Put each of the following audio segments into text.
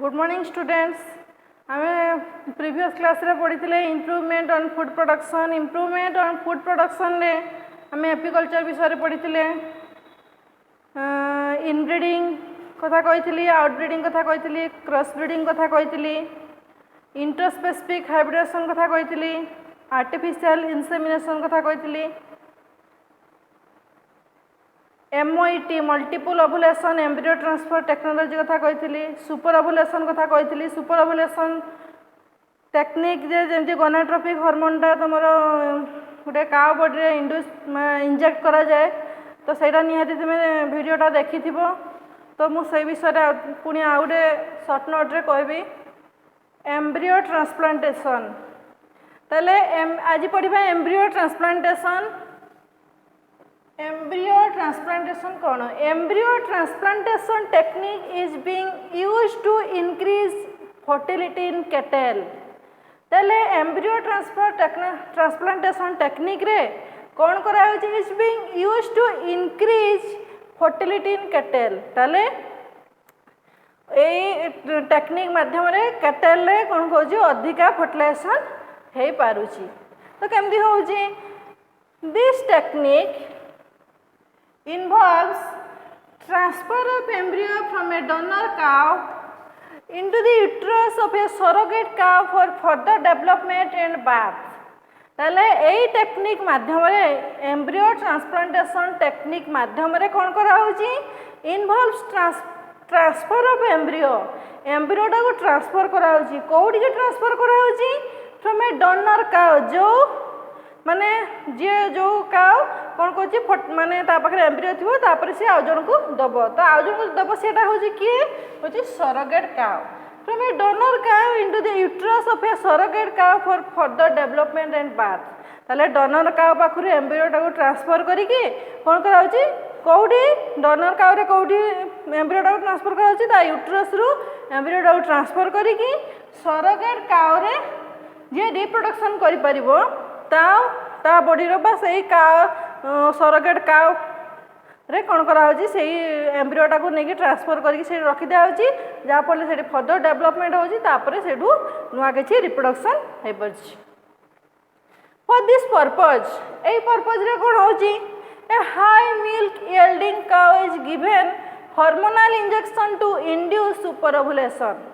Good morning students. आम previous class रे पढ़ी improvement on food production. Improvement on food production रे आम एपिकल्चर विषय पढ़ी इनब्रीडिंग कथा कही, आउटब्रीडिंग कथा कही, क्रॉस ब्रीडिंग कथा कही, इंटरस्पेसिफिक हाइब्रिडेशन कथा कही, आर्टिफिशियल इंसेमिनेशन कथा कही, MOET multiple ovulation embryo transfer technology कथा कही, सुपर ओव्युलेशन कथा कही। सुपर ओव्युलेशन टेक्निक जमी गोनाट्रोपिक हार्मोनटा तुम गोटे काउ बॉडी रे इंजेक्ट करा जाए तो सहीटा निहाती तुम्हें वीडियोटा देखि तो मुझे विषय पुणी आउ गए सर्ट नोट रे कहबी एम्ब्रियो ट्रांसप्लांटेशन। ताले आज पढ़ा एम्ब्रियो ट्रांसप्लांटेशन। एम्ब्रियो ट्रांसप्लांटेशन कौन? Embryo transplantation technique is being used to increase fertility in cattle. ताले एम्ब्रियो ट्रांसप्लांटेशन टेक्निक रे कौन करा is being used to increase fertility in cattle. ताले ए टेक्निक माध्यम रे कैटल रे कौन कहूँ अधिका फर्टिलाइजेशन हो पारुची। तो केमती होउची? This technique involves transfer of embryo from a donor cow into the uterus of a surrogate cow for further development and birth। ताले एई टेक्निक माध्यम रे एम्ब्रियो ट्रांसप्लांटेशन टेक्निक माध्यम रे कौन करा होची? Involves transfer of embryo. एम्ब्रियोटा को ट्रांसफर करा होची। कोउडी के ट्रांसफर करा होची? From a donor cow. जो माने जे जो काउ कौन कहूँ माने पाखे एम्ब्रियो थी तापर सी आउ जन को दब तो आउ जन को दब सेटा हूँ किए हूँ surrogate cow from a donor cow into the uterus of a surrogate cow for further development and birth. ताले डोनर काउ पाखु एम्ब्रियोटा को ट्रांसफर करके कौन करा कौटी डोनर काउ रे कौटी एम्ब्रियोटा को ट्रांसफर करा यूट्रस रु एम्ब्रियोटा को ट्रांसफर करके सरोगेट काउ रे जे रिप्रोडक्शन करि परिबो ता बॉडी बा से सरोगेट काउ रे कौन करा से एम्ब्रियोटा को लेकिन ट्रांसफर करके रखी दिया जहाँफल से फर्दर डेवलपमेंट होती नुआ किसी रिप्रोडक्शन हो पार। फॉर दिस पर्पज यही पर्पज रे कौन हो a high milk yielding cow is given hormonal injection to induce super ovulation.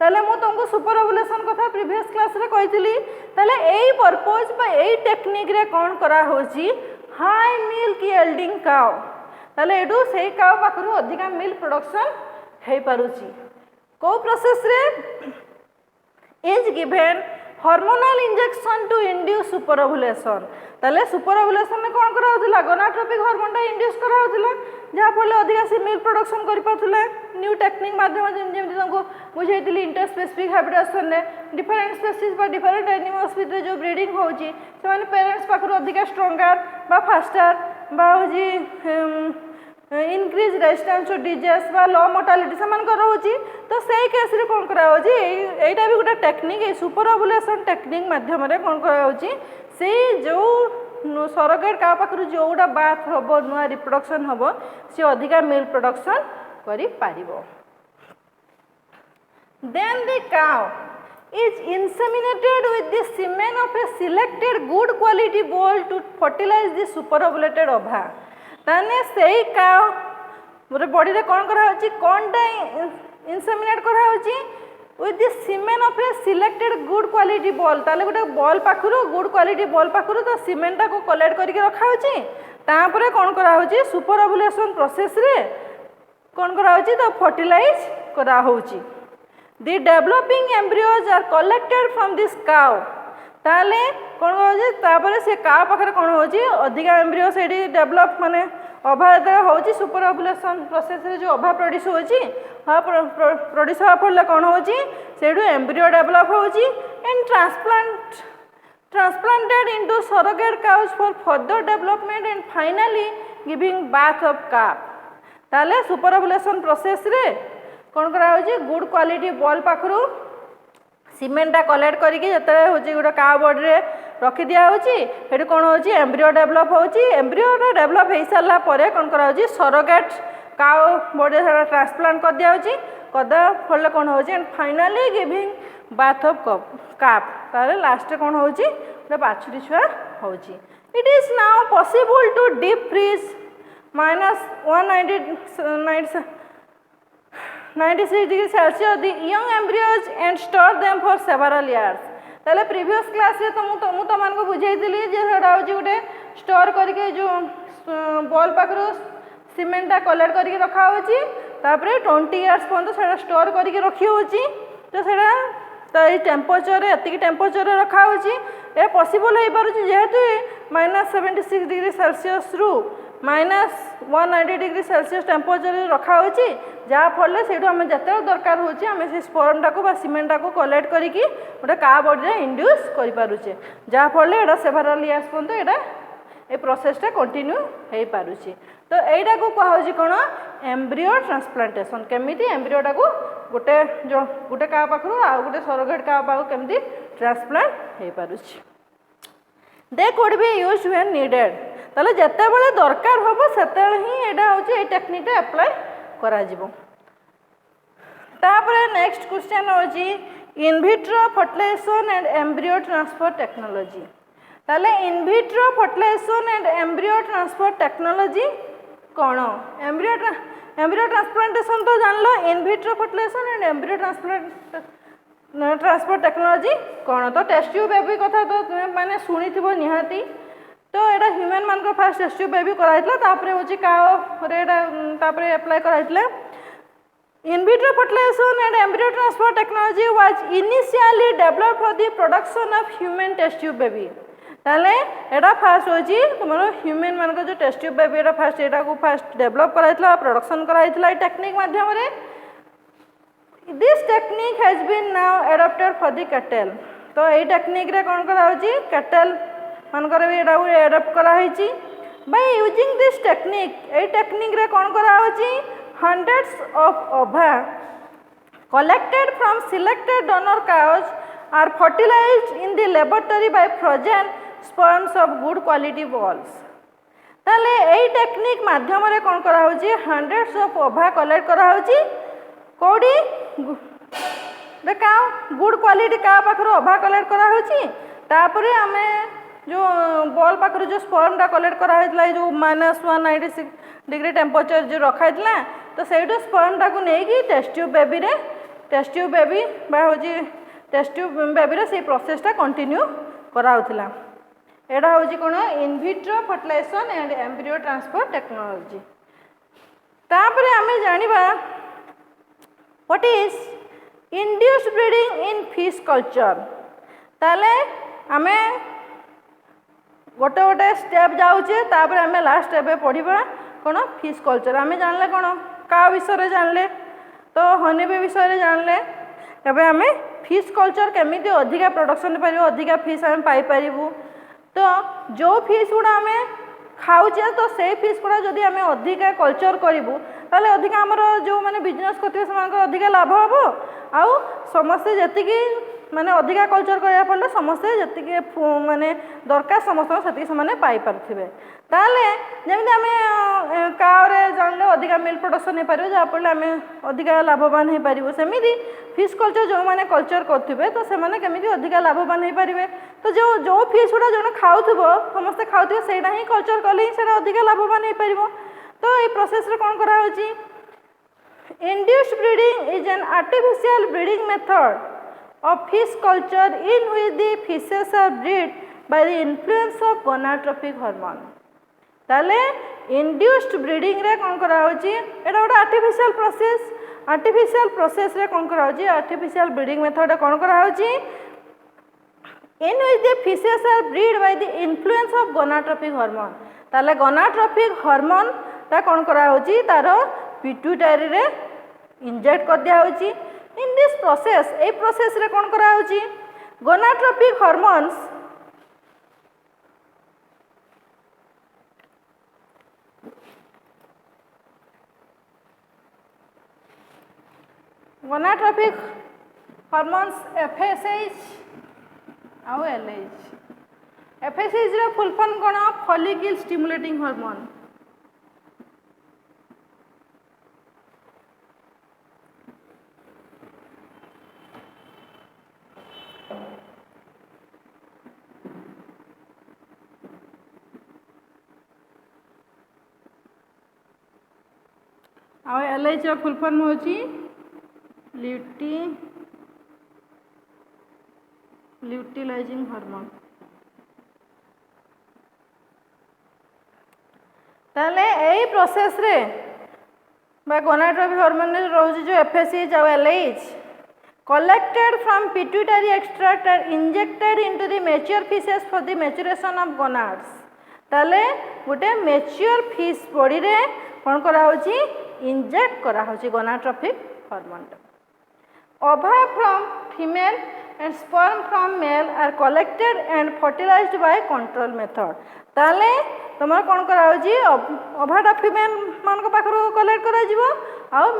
ताले मु तुमको सुपर ओव्युलेशन कथा प्रीवियस क्लास रे कही। ताले एई पर्पज बा एई टेक्निक रे कौन करा होची हाई मिल्क यील्डिंग काउ। ताले एडू सेई काउ पाखरु अधिका मिल्क प्रोडक्शन हे पारुची। को प्रोसेस रे? Is given hormonal injection to induce super ovulation. ताले सुपर ओव्युलेशन में कौन करा होतिला? गोनाट्रोपिक हार्मोनटा इंड्यूस करा होतिला जहाँ फल अधिका से मिल्क प्रोडक्शन करि पाथुला। न्यू टेक्निक माध्यम जेमति तुमको बुझाइली इंटरस्पेसिफिक हाइब्रिडेशन रे डिफरेंट स्पेसीज बा डिफरेंट एनिमल्स भितर जो ब्रीडिंग होची से माने पेरेंट्स पाखरु अधिका स्ट्रॉन्गर बा फास्टर बा होजी इनक्रीज रेजिस्टेंस टू डिजीज बा लो मोर्टालिटी समान कर होची। तो सेई केस रे कोन करा होची एटा भी गोटा टेक्निक ए सुपर ओव्युलेशन टेक्निक माध्यम रे कोन करा होची सेई जो सरोगेट काउ पाखरु जोटा बाथ हबो नुआ रिप्रोडक्शन हबो से अधिका मिल्क प्रोडक्शन करि पारिबो। Then the cow is inseminated with the semen of a selected good quality bull to fertilize the superovulated ova। ताने सेई काउ मोर बॉडी रे कोन करा होची कोनटा इंसेमिनेट करा होची with the semen of a selected good quality bull। ताले गोटे ball पाखरु good quality ball पाखरु तो सीमेंटा को कलेक्ट करके रखा होची तापरे कोन करा होची सुपर ओव्युलेशन प्रोसेस रे कोन करा होची तो फर्टिलाइज करा होची। The developing embryos are collected from this cow। ताले कौन हो तापर से काउ पाखे कौन हो अधिका एम्ब्रियो से डेवलप माने अभा होची सुपर ओव्युलेशन प्रोसेस रे जो अभा प्रोड्यूस होची प्रोड्यूस होगा फल कौन हो एम्ब्रियो डेवलप होची and transplanted into surrogate cows for further development and finally giving birth of calf। ताले सुपर ओव्युलेशन प्रोसेस रे कौन करा गुड क्वालिटी बॉल पाखरु सीमेंटा कलेक्ट करके जिते हूँ गोटे काउ बॉडी रे रखी दिया होती कौन हो एम्ब्रियो डेवलप होची। एम्ब्रियो डेवलप हो सारा कौन करा सरोगेट काउ बॉडी ट्रांसप्लांट कर दिया कदा फल कौन हो and finally giving birth of calf ताले लास्ट कौन हो बाछुरी छुआ हो it is now possible to deep freeze -196 degree Celsius the young embryos and store them for several years ताले प्रीवियस क्लास रे तो तुम को बुझाइली जे सेटा हो गोटे स्टोर करके जो बॉल पाखरु सीमेंटा कलेक्ट करके रखा होची तापरे 20 इयर्स पर्यंत सेटा स्टोर करके रखी होची तो सेटा तो ये टेम्परेचर एति टेम्परेचर रखा होची ए पॉसिबल हो पारुची जेहेतु -76 डिग्री सेल्सियस रु -190 डिग्री सेल्सियस टेम्परेचर रखा होची जहाँ फल से आम जिते दरकार होची आम से स्पर्म टाको बा सीमेंटा को कलेक्ट करके गोटे का बॉडी इंड्यूस करें जहाँ फल एटा सेवरल इयर्स पर्यंत एटा ए प्रोसेसटा कंटिन्यू हो पारुची तो यहीटा को कहुची कौन एम्ब्रियो ट्रांसप्लांटेशन केमिति एम्ब्रियोटा को गोटे जो गोटे का पाखु आ गोटे सरोगेट का पाखु केमिति ट्रांसप्लांट हो पारुची they could be used when needed ताले जते बेले दरकार होबो सेते ही एटा होची ए टेक्निकटा अप्लाई करा जिवो तापरे नेक्स्ट क्वेश्चन होची in vitro fertilisation and embryo transfer technology ताले in vitro fertilisation and embryo transfer technology कौन एम्ब्रियो ट्रांसप्लांटेशन तो जान लो in vitro fertilisation and embryo transfer technology कौन तो टेस्ट ट्यूब बेबी कथा तो माने सुनी थिबो निहाती तो एटा ह्यूमन मान को फास्ट टेस्ट ट्यूब बेबी कराइतला तापरे होची काओ रे एटा तापरे अप्लाई कराइतला in vitro fertilisation and embryo transfer technology was initially developed for the production of human test tube baby ताले एटा फास्ट होची तुमरो ह्यूमन मान को जो टेस्ट ट्यूब बेबी एटा फास्ट एटा को फास्ट डेवलप कराइतला प्रोडक्शन कराइतला ए टेक्निक माध्यम रे this technique has been now adopted for the cattle तो ए टेक्निक रे कोन करा होची कैटल मान करे भी एटा एडॉप्ट करा होची by using this technique a technique रे कोन करा होची hundreds of ova collected from selected donor cows are fertilized in the laboratory by frozen sperms of good quality balls ताले एई टेक्निक माध्यम रे कोन करा होची hundreds of ova कलेक्ट करा होची कोडी देखाओ गुड क्वालिटी का पाखरो ova कलेक्ट करा होची तापरे हमें जो बॉल पाखरो जो स्पर्म टा कलेक्ट करा होइतला जो -196 डिग्री टेम्परेचर जो रखा होइतला तो सेठू स्पर्म टा को नहीं टेस्ट ट्यूब बेबी बा होची टेस्ट ट्यूब बेबी रे से प्रोसेसटा कंटिन्यू कराउथिला एडा होची कोन in vitro fertilisation and embryo transfer technology तापरे हमें जानिबा what is induced breeding in fish culture ताले हमें गोटे गोटे स्टेप जाउचे तापरे हमें लास्ट स्टेप पढ़िबा कौन फिश कल्चर आम जानले कौन का विषय जानले तो हनी बी विषय जानले एवं आम फिश कल्चर केमिति अधिका प्रोडक्शन पार अधिका फिश आम पाइपर तो जो फिश गुड़ा आम खाऊचे तो से फिश गुड़ा जदि आम अधिका कल्चर करूँ ताले अधिका आमर जो मैंने बिजनेस करते अधिका लाभ हम आउ समस्ते जी माने अधिका कल्चर करने फल समस्ते जी माने दरकार समस्त से पाइपे ताले जमी आम कारे जानले अधिका मिल्क प्रोडक्शन हो पार जहाँफल आम अधिका लाभवान हो पार सेमती फिश कल्चर जो मैंने कल्चर करेंगे तो से केमी अधिका लाभवान हो पारे तो जो फिश गुड़ा जो खाऊ समस्ते खाऊ से ही कल्चर कले ही अधिका लाभवान हो पार तो ये प्रोसेस रे कौन करा होची induced breeding is an artificial breeding method of fish culture in which the fishes are bred by the influence of gonadotropic hormone ताले induced breeding रे कौन करा होची एटा गोटे आर्टिफिशियल प्रोसेस रे कौन करा होची आर्टिफिशियल ब्रीडिंग मेथड कौन करा होची in which the fishes are bred by the influence of gonadotropic hormone ताले gonadotropic hormone ता कौन करा होची तारो पिट्यूटरी रे इंजेक्ट कर दिया होची in this process a process रे कौन करा होची गोनाडोट्रोपिक हार्मोन्स FSH आउ LH FSH रे फुल फॉर्म कोन फॉलिकल स्टिमुलेटिंग हार्मोन ଆଉ LH ର ଫୁଲ୍ ଫର୍ମ ହେଉଛି ଲ୍ୟୁଟିଲାଇଜିଂ ହର୍ମୋନ୍। ताले यही प्रोसेस रे गोनाडोट्रोपिक हार्मोन रोज जो FSH और LH collected from pituitary extract are injected into the mature fishes for the maturation of gonads। ताले गोटे मैच्योर फिश बॉडी रे कौन करा होची इंजेक्ट करा होची gonadotropic hormone. ova from female and sperm from male are collected and fertilized by control method। ताले तुम कौन कराटा फिमेल मान पाखर कलेक्ट कर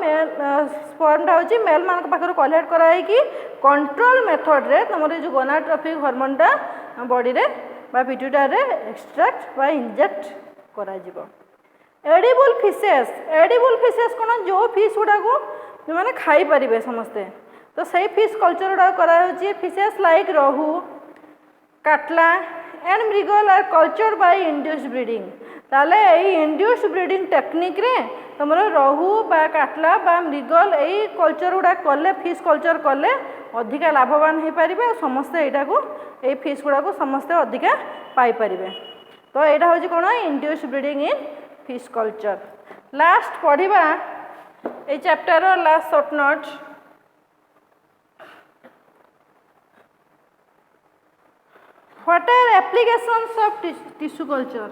मेल स्पर्मटा हूँ मेल मान पाखर कलेक्ट कराई कंट्रोल मेथड रे तुम जो गोनाडोट्रोपिक हार्मोनटा बॉडी रे बा पिट्यूटरी एक्सट्रैक्ट बा इंजेक्ट करा जिवो। एडिबल फिशेस कौन जो फिश गुड़ा को जो मैंने खाई पारे समस्ते तो सही फिश कल्चर गुड़ा कराई fishes like rohu Katla and mrigal our culture by induced breeding. ताले इंड्यूस्ड ब्रीडिंग टेक्निक रे तुम रोहू बा काटला बा मृगल यही कल्चर गुड़ा कले फिश कल्चर कले अधिका लाभवान हो पारे और समस्ते यहाँ को यही फिश गुड़ा को समस्ते अधिका पाई पारे। तो यहाँ हूँ कौन induced breeding in fish culture. Last पढ़ा ये chapter last short note What are applications of tissue culture?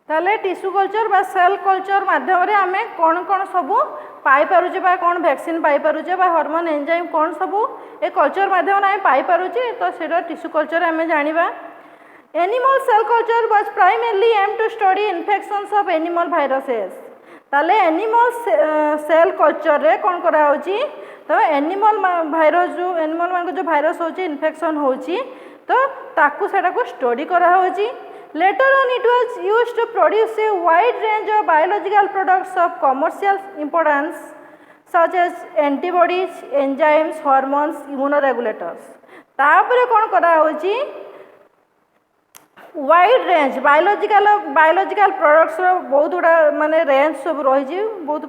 ताले टिश्यू कल्चर बा सेल कल्चर माध्यम रे आमे कौन कौन सबू पाई पारुचे बा कौन वैक्सीन पाई पारुचे बा हार्मोन एंजाइम कौन सबू ए कल्चर माध्यम रे आमे पाई पारुचे तो सेटा टिश्यू कल्चर आमे जानिबा। Animal cell culture was primarily aim to study infections of animal viruses. ताले एनिमल सेल कल्चर रे कौन करा होची तो एनिमल वायरस जो एनिमल मान जो वायरस होची इन्फेक्शन होची तो ताकू सेटा को स्टडी करा होची। Later on it was used to produce a wide range of biological products of commercial importance such as antibodies, enzymes, hormones, immunoregulators। तापर कौन करा होची वाइड रेंज बायोलॉजिकल प्रोडक्ट्स बहुत गुड़ा माने रेंज सब रही बहुत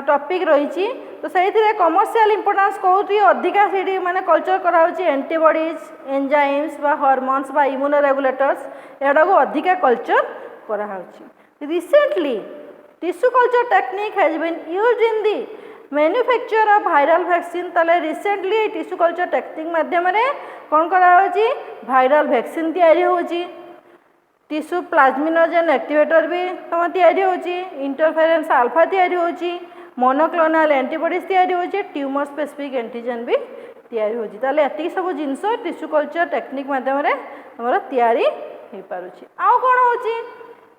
टॉपिक रही तो से कमर्शियल इंपोर्टेंस कौटी अधिका से माने कल्चर कराऊँच एंटीबॉडीज एंजाइम्स बा हार्मोन्स बा इम्यूनोरेगुलेटर्स एडा को अधिका कल्चर कराऊँच। Recently tissue culture technique has been used in the manufacture of viral vaccine. ताले रिसेंटली टिश्यू कल्चर टेक्निक माध्यम कौन कराऊँच वायरल वैक्सीन तैयारी होची। टिश्यू प्लाज्मिनोजेन एक्टिवेटर भी तुम तैयारी होची। इंटरफेरेंस अल्फा तैयारी होची। मोनोक्लोनल एंटीबॉडीज तैयारी होची। ट्यूमर स्पेसिफिक एंटीजन भी तैयारी होची। ताले एति सब जिनस टिश्यू कल्चर टेक्निक माध्यम तुम तैयारी हो पारुची। आउ कौन होची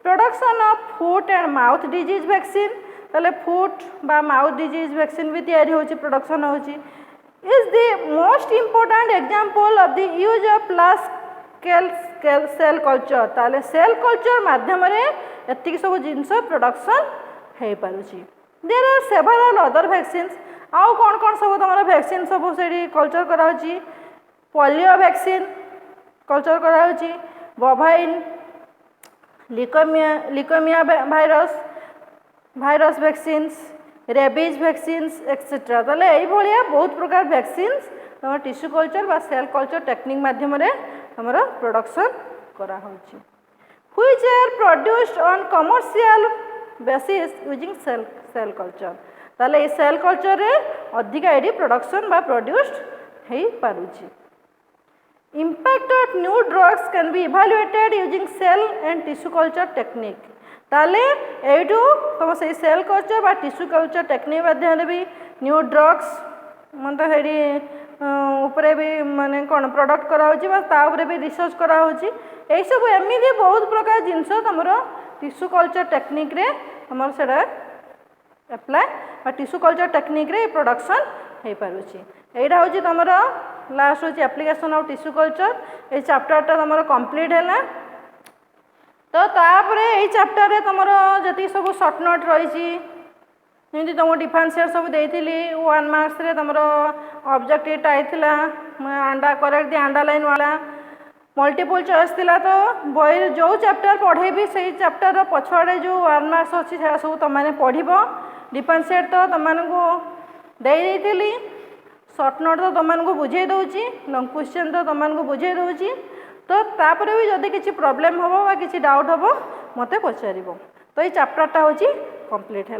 production of foot and mouth disease vaccine. ताले फुट बा माउथ डिजीज वैक्सीन भी तैयारी होची प्रोडक्शन होची। Is the most important example of the use of large cell culture. ताले सेल कल्चर माध्यम एति सब जिनस प्रोडक्शन हो पारुची। There are several other vaccines. आउ कौन कौन सब तुम वैक्सीन सब से कल्चर कराऊँच पोलियो वैक्सीन कल्चर कराऊँच bovine leukaemia virus vaccines rabies vaccines etcetera. ताले यही भाया बहुत प्रकार वैक्सीन्स तुम टिश्यू कल्चर बा सेल कल्चर टेक्निक माध्यम तुम प्रोडक्शन करा होची। Which are produced on commercial basis using cell culture. ताले ये सेल कल्चर रे अधिका एडी प्रोडक्शन बा प्रोड्यूस्ड हो पारुची। Impact of new drugs can be evaluated using cell and tissue culture technique. ताले एठू तुम से सेल कल्चर बा टिश्यू कल्चर टेक्निक माध्यम भी न्यू ड्रग्स मतलब हेडी उपरे भी माने कौन प्रोडक्ट कराऊँच भी रिसर्च कराऊँच। यही सब एमती बहुत प्रकार जिनस तुम टिश्यू कल्चर टेक्निक रे तुम से एप्लाय टिश्यू कल्चर टेक्निक रे प्रोडक्शन हो पारुची। यहाँ हूँ तुम लास्ट हूँ एप्लिकेशन ऑफ टिश्यू कल्चर। ये चैप्टरटा तुम कंप्लीट है तो तापर एई चैप्टर रे तुमर जति सब शॉर्ट नोट रही जमी तुम डिफरेंशिएट सब देती 1 मार्क्स रे तुमर ऑब्जेक्टिव आईला अंडा करेक्ट दी अंडरलाइन वाला मल्टीपल चॉइस थिला तो बही जो चैप्टर पढ़ेबी से चैप्टर पछड़े जो 1 मार्क्स अच्छी से सब तुम मैंने पढ़ डिफरेंशिएट तो तुमको देती शॉर्ट नोट तो तुमको बुझे दूची लॉन्ग क्वेश्चन तो तुमको बुझे दूची तो तापर भी जदि किसी प्रॉब्लम हम किसी डाउट हम मत पचार तो ये चैप्टरटा हूँ कंप्लीट है।